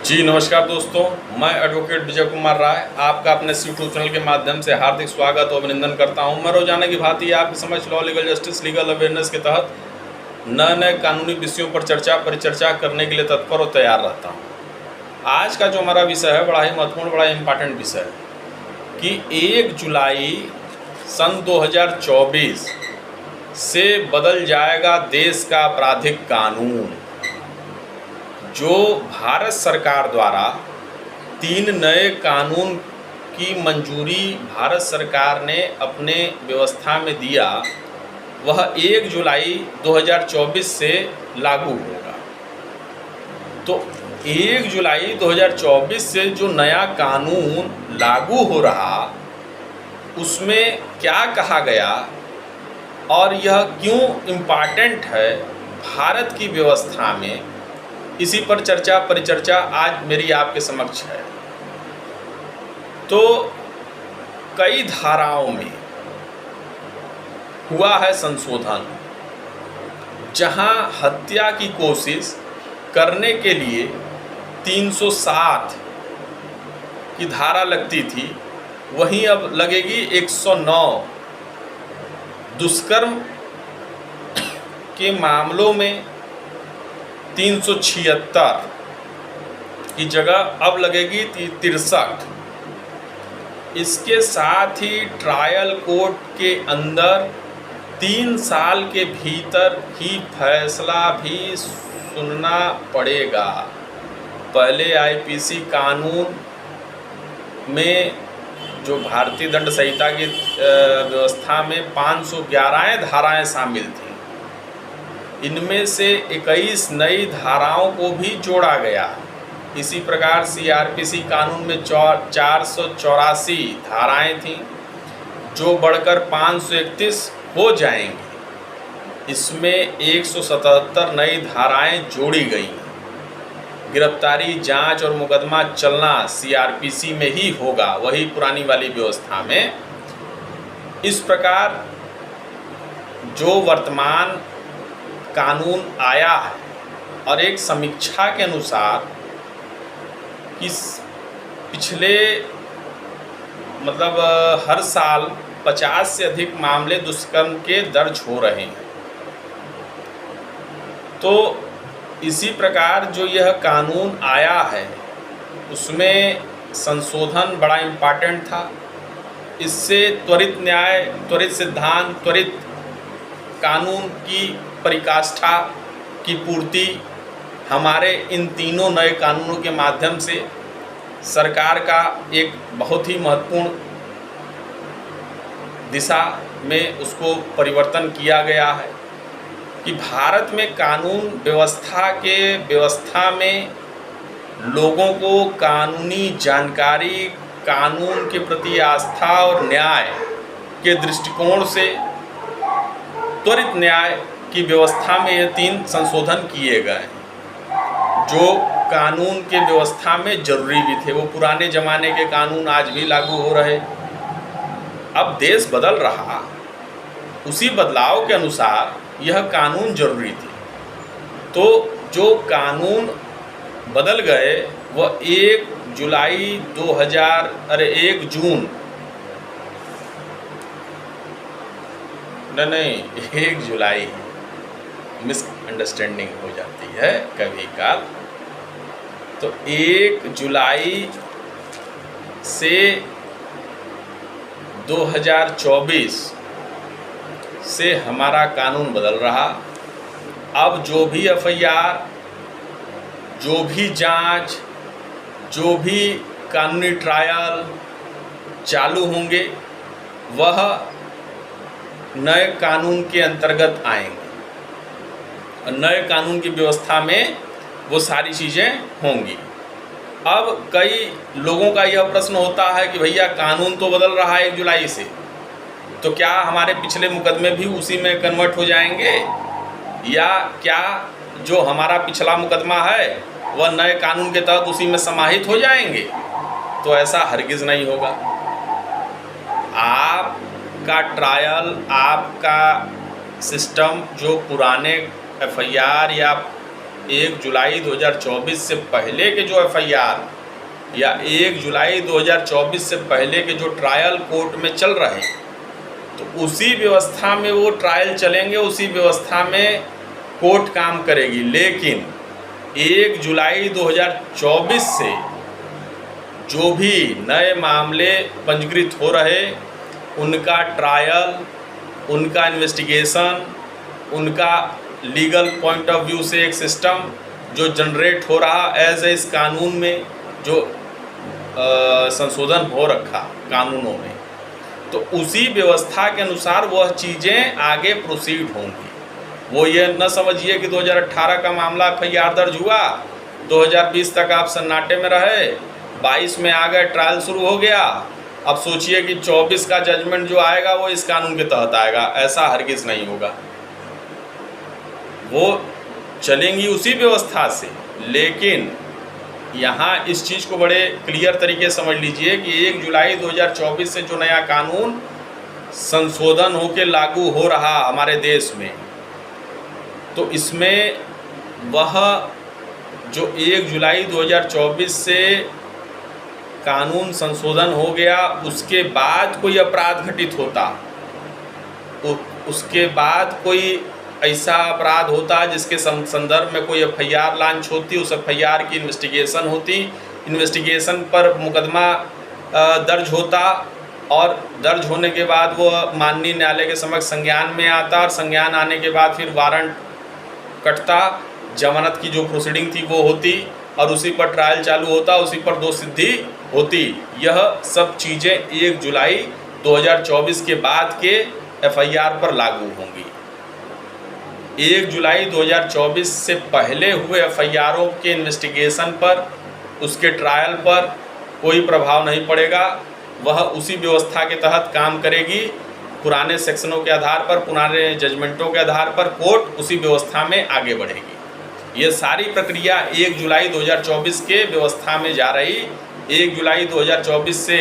जी नमस्कार दोस्तों, मैं एडवोकेट विजय कुमार राय आपका अपने यूट्यूब चैनल के माध्यम से हार्दिक स्वागत और अभिनंदन करता हूं। मैं रोजाना की भांति आपके समक्ष law legal justice legal awareness के तहत नए नए कानूनी विषयों पर परिचर्चा करने के लिए तत्पर और तैयार रहता हूं। आज का जो हमारा विषय है बड़ा ही महत्वपूर्ण, बड़ा ही इम्पॉर्टेंट विषय है कि 1 जुलाई सन 2024 से बदल जाएगा देश का आपराधिक कानून। जो भारत सरकार द्वारा 3 नए कानून की मंजूरी भारत सरकार ने अपने व्यवस्था में दिया, वह 1 जुलाई 2024 से लागू होगा। तो 1 जुलाई 2024 से जो नया कानून लागू हो रहा, उसमें क्या कहा गया और यह क्यों इम्पॉर्टेंट है भारत की व्यवस्था में, इसी पर परिचर्चा आज मेरी आपके समक्ष है। तो कई धाराओं में हुआ है संशोधन, जहां हत्या की कोशिश करने के लिए 307 की धारा लगती थी, वहीं अब लगेगी 109। दुष्कर्म के मामलों में 376 की जगह अब लगेगी 63। इसके साथ ही ट्रायल कोर्ट के अंदर 3 साल के भीतर ही फैसला भी सुनना पड़ेगा। पहले आईपीसी कानून में जो भारतीय दंड संहिता की व्यवस्था में 511 धाराएं शामिल थी, इनमें से 21 नई धाराओं को भी जोड़ा गया। इसी प्रकार सीआरपीसी कानून में 484 धाराएं थीं, जो बढ़कर 531 हो जाएंगी। इसमें 177 नई धाराएं जोड़ी गई। गिरफ्तारी, जांच और मुकदमा चलना सीआरपीसी में ही होगा, वही पुरानी वाली व्यवस्था में। इस प्रकार जो वर्तमान कानून आया है, और एक समीक्षा के अनुसार इस पिछले हर साल 50 से अधिक मामले दुष्कर्म के दर्ज हो रहे हैं। तो इसी प्रकार जो यह कानून आया है, उसमें संशोधन बड़ा इम्पॉर्टेंट था। इससे त्वरित न्याय, त्वरित सिद्धांत, त्वरित कानून की परिकाष्ठा की पूर्ति हमारे इन तीनों नए कानूनों के माध्यम से सरकार का एक बहुत ही महत्वपूर्ण दिशा में उसको परिवर्तन किया गया है कि भारत में कानून व्यवस्था में लोगों को कानूनी जानकारी, कानून के प्रति आस्था और न्याय के दृष्टिकोण से त्वरित न्याय की व्यवस्था में ये 3 संशोधन किए गए, जो कानून के व्यवस्था में जरूरी भी थे। वो पुराने ज़माने के कानून आज भी लागू हो रहे। अब देश बदल रहा, उसी बदलाव के अनुसार यह कानून जरूरी थे। तो जो कानून बदल गए वह 1 जून 1 जुलाई, मिसअंडरस्टैंडिंग हो जाती है कभी काल। तो 1 जुलाई से 2024 से हमारा कानून बदल रहा। अब जो भी एफआईआर, जो भी जांच, जो भी कानूनी ट्रायल चालू होंगे, वह नए कानून के अंतर्गत आएंगे। नए कानून की व्यवस्था में वो सारी चीज़ें होंगी। अब कई लोगों का यह प्रश्न होता है कि भैया कानून तो बदल रहा है 1 जुलाई से, तो क्या हमारे पिछले मुकदमे भी उसी में कन्वर्ट हो जाएंगे, या क्या जो हमारा पिछला मुकदमा है वह नए कानून के तहत उसी में समाहित हो जाएंगे? तो ऐसा हरगिज़ नहीं होगा। आपका ट्रायल, आपका सिस्टम जो पुराने एफआईआर या 1 जुलाई 2024 से पहले के जो FIR या 1 जुलाई 2024 से पहले के जो ट्रायल कोर्ट में चल रहे हैं, तो उसी व्यवस्था में वो ट्रायल चलेंगे, उसी व्यवस्था में कोर्ट काम करेगी। लेकिन 1 जुलाई 2024 से जो भी नए मामले पंजीकृत हो रहे, उनका ट्रायल, उनका इन्वेस्टिगेशन, उनका लीगल पॉइंट ऑफ व्यू से एक सिस्टम जो जनरेट हो रहा एज इस कानून में जो संशोधन हो रखा कानूनों में, तो उसी व्यवस्था के अनुसार वह चीज़ें आगे प्रोसीड होंगी। वो ये न समझिए कि 2018 का मामला FIR दर्ज हुआ, 2020 तक आप सन्नाटे में रहे, 22 में आ गए, ट्रायल शुरू हो गया, अब सोचिए कि 24 का जजमेंट जो आएगा वो इस कानून के तहत आएगा। ऐसा हरगिज़ नहीं होगा। वो चलेंगी उसी व्यवस्था से। लेकिन यहाँ इस चीज़ को बड़े क्लियर तरीके समझ लीजिए कि 1 जुलाई 2024 से जो नया कानून संशोधन होकर लागू हो रहा हमारे देश में, तो इसमें वह जो 1 जुलाई 2024 से कानून संशोधन हो गया, उसके बाद कोई अपराध घटित होता, उसके बाद कोई ऐसा अपराध होता जिसके संदर्भ में कोई FIR लॉन्च होती, उस FIR की इन्वेस्टिगेशन होती, इन्वेस्टिगेशन पर मुकदमा दर्ज होता, और दर्ज होने के बाद वो माननीय न्यायालय के समक्ष संज्ञान में आता, और संज्ञान आने के बाद फिर वारंट कटता, जमानत की जो प्रोसीडिंग थी वो होती, और उसी पर ट्रायल चालू होता, उसी पर दोषसिद्धि होती। यह सब चीज़ें 1 जुलाई 2024 के बाद के FIR पर लागू होंगी। 1 जुलाई 2024 से पहले हुए FIRों के इन्वेस्टिगेशन पर, उसके ट्रायल पर कोई प्रभाव नहीं पड़ेगा। वह उसी व्यवस्था के तहत काम करेगी। पुराने सेक्शनों के आधार पर, पुराने जजमेंटों के आधार पर कोर्ट उसी व्यवस्था में आगे बढ़ेगी। ये सारी प्रक्रिया 1 जुलाई 2024 के व्यवस्था में जा रही। 1 जुलाई 2024 से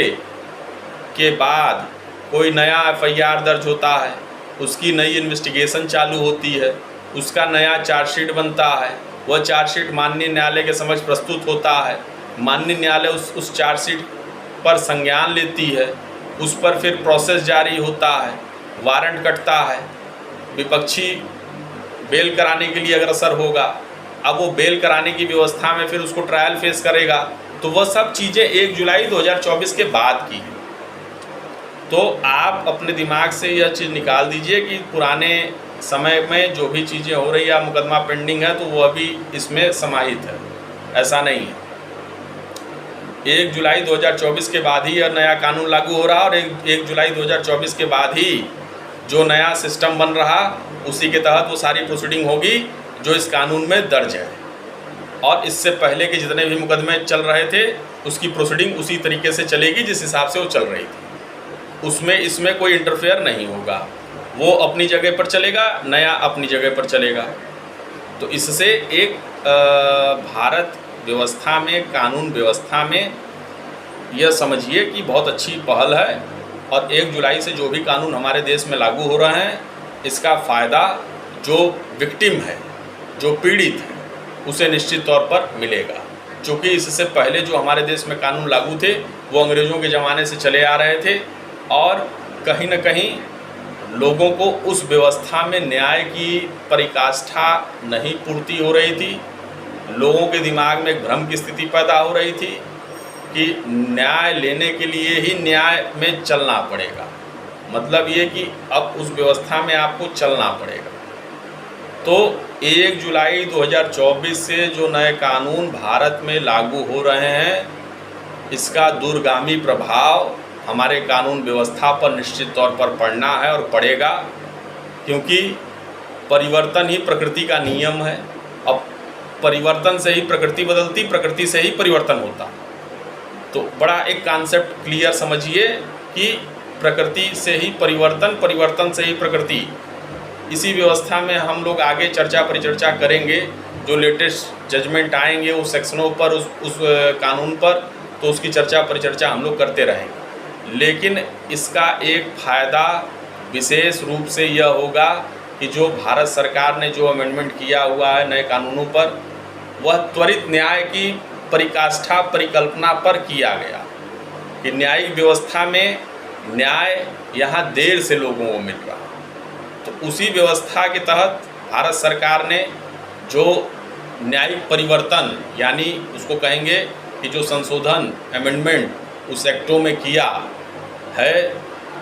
के बाद कोई नया FIR दर्ज होता है, उसकी नई इन्वेस्टिगेशन चालू होती है, उसका नया चार्जशीट बनता है, वह चार्जशीट माननीय न्यायालय के समक्ष प्रस्तुत होता है, माननीय न्यायालय उस चार्जशीट पर संज्ञान लेती है, उस पर फिर प्रोसेस जारी होता है, वारंट कटता है, विपक्षी बेल कराने के लिए अग्रसर होगा, अब वो बेल कराने की व्यवस्था में फिर उसको ट्रायल फेस करेगा। तो वह सब चीज़ें 1 जुलाई 2024 के बाद की हैं। तो आप अपने दिमाग से यह चीज़ निकाल दीजिए कि पुराने समय में जो भी चीज़ें हो रही है, मुकदमा पेंडिंग है, तो वो अभी इसमें समाहित है। ऐसा नहीं है। 1 जुलाई 2024 के बाद ही यह नया कानून लागू हो रहा, और 1 जुलाई 2024 के बाद ही जो नया सिस्टम बन रहा, उसी के तहत वो सारी प्रोसीडिंग होगी जो इस कानून में दर्ज है। और इससे पहले के जितने भी मुकदमे चल रहे थे, उसकी प्रोसीडिंग उसी तरीके से चलेगी जिस हिसाब से वो चल रही थी। उसमें इसमें कोई इंटरफेयर नहीं होगा। वो अपनी जगह पर चलेगा, नया अपनी जगह पर चलेगा। तो इससे एक भारत व्यवस्था में, कानून व्यवस्था में यह समझिए कि बहुत अच्छी पहल है। और 1 जुलाई से जो भी कानून हमारे देश में लागू हो रहे हैं, इसका फ़ायदा जो विक्टिम है, जो पीड़ित है, उसे निश्चित तौर पर मिलेगा। क्योंकि इससे पहले जो हमारे देश में कानून लागू थे, वो अंग्रेज़ों के ज़माने से चले आ रहे थे, और कहीं न कहीं लोगों को उस व्यवस्था में न्याय की परिकाष्ठा नहीं पूर्ति हो रही थी। लोगों के दिमाग में एक भ्रम की स्थिति पैदा हो रही थी कि न्याय लेने के लिए ही न्याय में चलना पड़ेगा। मतलब ये कि अब उस व्यवस्था में आपको चलना पड़ेगा। तो 1 जुलाई 2024 से जो नए कानून भारत में लागू हो रहे हैं, इसका दूरगामी प्रभाव हमारे कानून व्यवस्था पर निश्चित तौर पर पड़ना है और पड़ेगा। क्योंकि परिवर्तन ही प्रकृति का नियम है। अब परिवर्तन से ही प्रकृति बदलती, प्रकृति से ही परिवर्तन होता। तो बड़ा एक कॉन्सेप्ट क्लियर समझिए कि प्रकृति से ही परिवर्तन, परिवर्तन से ही प्रकृति। इसी व्यवस्था में हम लोग आगे चर्चा परिचर्चा करेंगे। जो लेटेस्ट जजमेंट आएंगे उस सेक्शनों पर, उस कानून पर, तो उसकी चर्चा परिचर्चा हम लोग करते रहेंगे। लेकिन इसका एक फ़ायदा विशेष रूप से यह होगा कि जो भारत सरकार ने जो अमेंडमेंट किया हुआ है नए कानूनों पर, वह त्वरित न्याय की परिकाष्ठा परिकल्पना पर किया गया कि न्यायिक व्यवस्था में न्याय यहाँ देर से लोगों को मिल रहा। तो उसी व्यवस्था के तहत भारत सरकार ने जो न्यायिक परिवर्तन, यानी उसको कहेंगे कि जो संशोधन अमेंडमेंट उस एक्टों में किया है,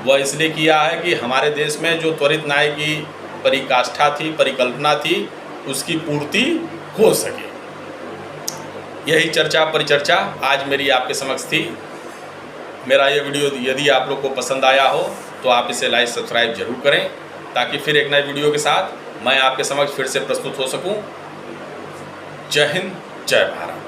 वह इसलिए किया है कि हमारे देश में जो त्वरित न्याय की परिकाष्ठा थी, परिकल्पना थी, उसकी पूर्ति हो सके। यही चर्चा परिचर्चा आज मेरी आपके समक्ष थी। मेरा ये वीडियो यदि आप लोग को पसंद आया हो तो आप इसे लाइक सब्सक्राइब जरूर करें, ताकि फिर एक नए वीडियो के साथ मैं आपके समक्ष फिर से प्रस्तुत हो सकूं। जय हिंद, जय भारत।